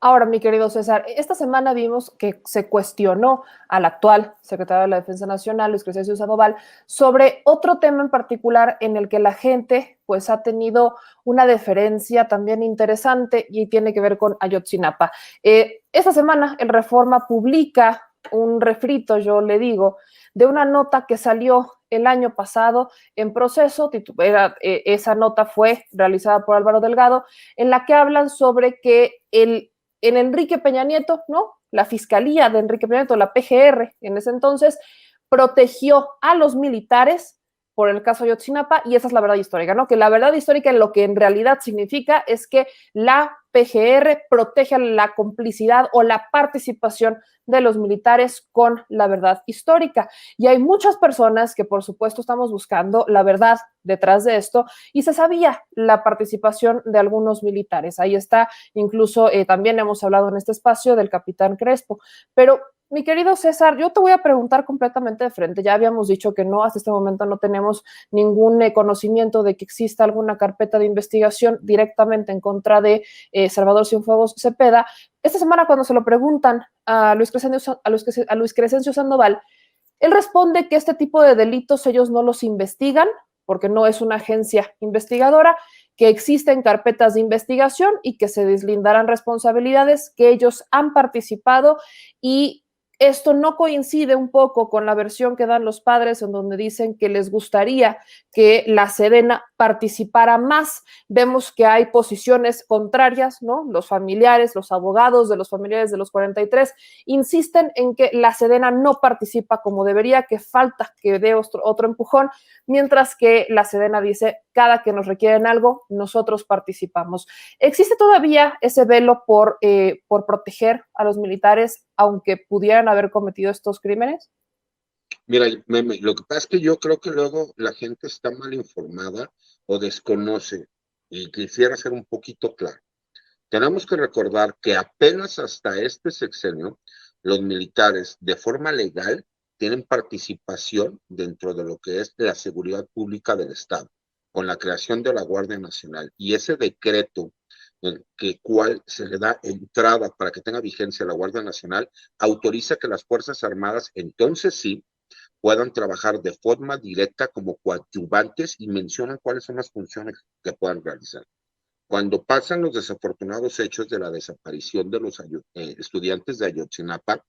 Ahora, mi querido César, esta semana vimos que se cuestionó al actual secretario de la Defensa Nacional, Luis Crescencio Sandoval, sobre otro tema en particular en el que la gente pues ha tenido una deferencia también interesante y tiene que ver con Ayotzinapa. Esta semana el Reforma publica un refrito, yo le digo, de una nota que salió el año pasado en Proceso. Esa nota fue realizada por Álvaro Delgado, en la que hablan sobre que en Enrique Peña Nieto, ¿no? La Fiscalía de Enrique Peña Nieto, la PGR, en ese entonces, protegió a los militares por el caso Ayotzinapa, y esa es la verdad histórica, ¿no? Que la verdad histórica lo que en realidad significa es que la PGR protege la complicidad o la participación de los militares con la verdad histórica. Y hay muchas personas que, por supuesto, estamos buscando la verdad detrás de esto, y se sabía la participación de algunos militares. Ahí está, incluso también hemos hablado en este espacio del capitán Crespo. Pero mi querido César, yo te voy a preguntar completamente de frente. Ya habíamos dicho que no, hasta este momento no tenemos ningún conocimiento de que exista alguna carpeta de investigación directamente en contra de Salvador Cienfuegos Cepeda. Esta semana, cuando se lo preguntan a Luis Crescencio Sandoval, él responde que este tipo de delitos ellos no los investigan porque no es una agencia investigadora, que existen carpetas de investigación y que se deslindarán responsabilidades, que ellos han participado, y esto no coincide un poco con la versión que dan los padres, en donde dicen que les gustaría que la Sedena participara más. Vemos que hay posiciones contrarias, ¿no? Los familiares, los abogados de los familiares de los 43 insisten en que la Sedena no participa como debería, que falta que dé otro empujón, mientras que la Sedena dice, cada que nos requieren algo, nosotros participamos. ¿Existe todavía ese velo por proteger a los militares, aunque pudieran haber cometido estos crímenes? Mira, lo que pasa es que yo creo que luego la gente está mal informada o desconoce, y quisiera ser un poquito claro. Tenemos que recordar que apenas hasta este sexenio, los militares de forma legal tienen participación dentro de lo que es la seguridad pública del Estado, con la creación de la Guardia Nacional. Y ese decreto, en que cual se le da entrada para que tenga vigencia la Guardia Nacional, autoriza que las Fuerzas Armadas, entonces sí, puedan trabajar de forma directa como coadyuvantes, y mencionan cuáles son las funciones que puedan realizar. Cuando pasan los desafortunados hechos de la desaparición de los estudiantes de Ayotzinapa,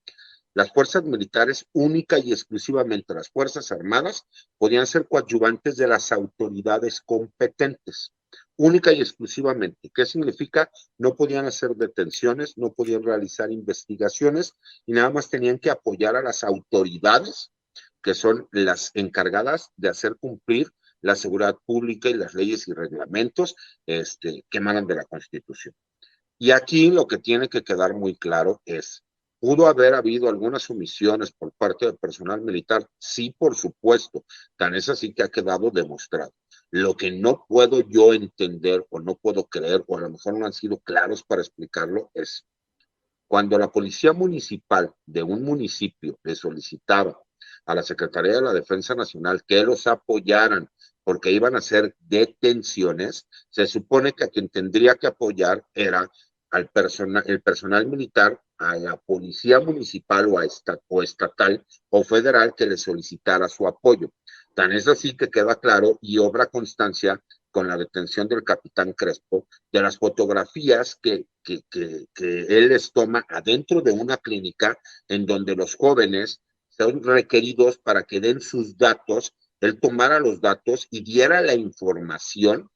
las fuerzas militares, única y exclusivamente las Fuerzas Armadas, podían ser coadyuvantes de las autoridades competentes. Única y exclusivamente. ¿Qué significa? No podían hacer detenciones, no podían realizar investigaciones, y nada más tenían que apoyar a las autoridades, que son las encargadas de hacer cumplir la seguridad pública y las leyes y reglamentos que emanan de la Constitución. Y aquí lo que tiene que quedar muy claro es, ¿pudo haber habido algunas omisiones por parte del personal militar? Sí, por supuesto. Tan es así que ha quedado demostrado. Lo que no puedo yo entender o no puedo creer, o a lo mejor no han sido claros para explicarlo, es cuando la policía municipal de un municipio le solicitaba a la Secretaría de la Defensa Nacional que los apoyaran porque iban a hacer detenciones, se supone que a quien tendría que apoyar era el personal militar, a la policía municipal o estatal o federal que le solicitara su apoyo. Tan es así que queda claro y obra constancia con la detención del capitán Crespo, de las fotografías que él les toma adentro de una clínica en donde los jóvenes son requeridos para que den sus datos, él tomara los datos y diera la información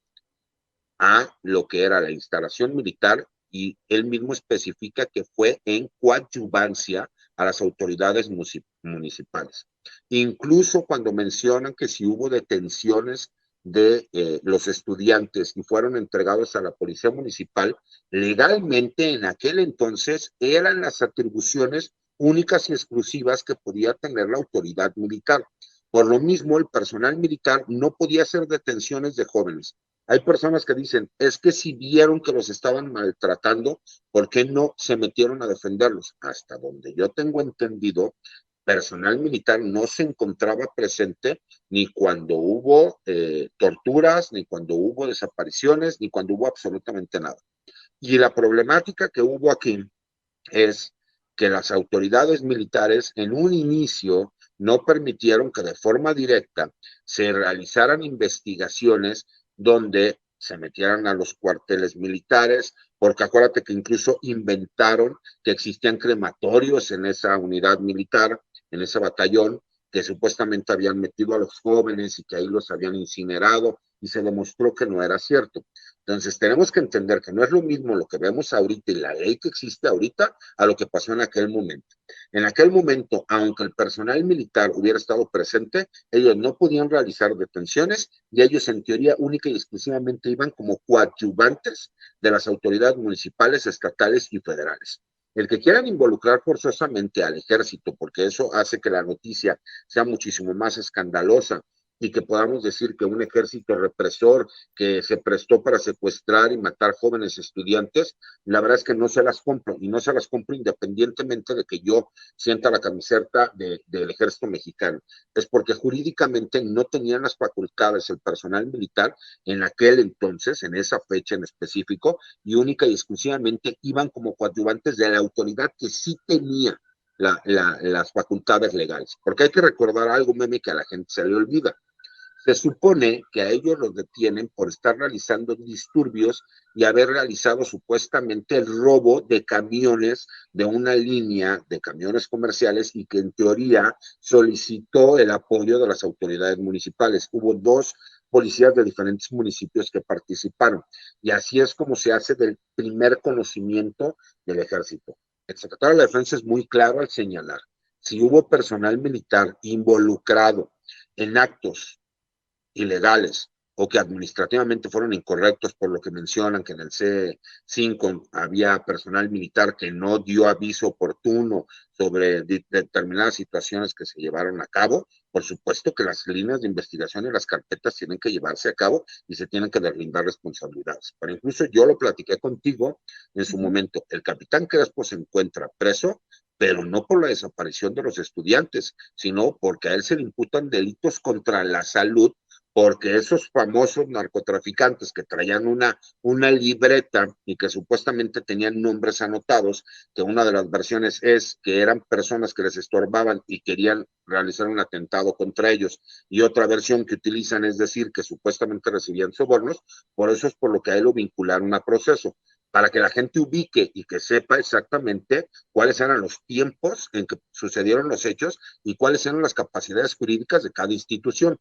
a lo que era la instalación militar, y él mismo especifica que fue en coadyuvancia a las autoridades municipales. Incluso cuando mencionan que si hubo detenciones de los estudiantes y fueron entregados a la policía municipal, legalmente en aquel entonces eran las atribuciones únicas y exclusivas que podía tener la autoridad militar. Por lo mismo, el personal militar no podía hacer detenciones de jóvenes. Hay personas que dicen, es que si vieron que los estaban maltratando, ¿por qué no se metieron a defenderlos? Hasta donde yo tengo entendido, personal militar no se encontraba presente ni cuando hubo torturas, ni cuando hubo desapariciones, ni cuando hubo absolutamente nada. Y la problemática que hubo aquí es que las autoridades militares en un inicio no permitieron que de forma directa se realizaran investigaciones donde se metieran a los cuarteles militares, porque acuérdate que incluso inventaron que existían crematorios en esa unidad militar, en ese batallón, que supuestamente habían metido a los jóvenes y que ahí los habían incinerado, y se demostró que no era cierto. Entonces tenemos que entender que no es lo mismo lo que vemos ahorita y la ley que existe ahorita a lo que pasó en aquel momento. En aquel momento, aunque el personal militar hubiera estado presente, ellos no podían realizar detenciones y ellos en teoría única y exclusivamente iban como coadyuvantes de las autoridades municipales, estatales y federales. El que quieran involucrar forzosamente al ejército, porque eso hace que la noticia sea muchísimo más escandalosa y que podamos decir que un ejército represor que se prestó para secuestrar y matar jóvenes estudiantes, la verdad es que no se las compro, y no se las compro independientemente de que yo sienta la camiseta del ejército mexicano. Es porque jurídicamente no tenían las facultades el personal militar en aquel entonces, en esa fecha en específico, y única y exclusivamente iban como coadyuvantes de la autoridad que sí tenía las facultades legales. Porque hay que recordar algo, meme, que a la gente se le olvida. Se supone que a ellos los detienen por estar realizando disturbios y haber realizado supuestamente el robo de camiones de una línea de camiones comerciales y que en teoría solicitó el apoyo de las autoridades municipales. Hubo dos policías de diferentes municipios que participaron y así es como se hace del primer conocimiento del ejército. El secretario de la Defensa es muy claro al señalar, si hubo personal militar involucrado en actos ilegales o que administrativamente fueron incorrectos, por lo que mencionan que en el C5 había personal militar que no dio aviso oportuno sobre determinadas situaciones que se llevaron a cabo. Por supuesto que las líneas de investigación y las carpetas tienen que llevarse a cabo y se tienen que deslindar responsabilidades. Pero incluso yo lo platiqué contigo en su momento. El capitán Crespo se encuentra preso, pero no por la desaparición de los estudiantes, sino porque a él se le imputan delitos contra la salud, porque esos famosos narcotraficantes que traían una libreta y que supuestamente tenían nombres anotados, que una de las versiones es que eran personas que les estorbaban y querían realizar un atentado contra ellos, y otra versión que utilizan es decir que supuestamente recibían sobornos, por eso es por lo que a él lo vincularon a proceso, para que la gente ubique y que sepa exactamente cuáles eran los tiempos en que sucedieron los hechos y cuáles eran las capacidades jurídicas de cada institución.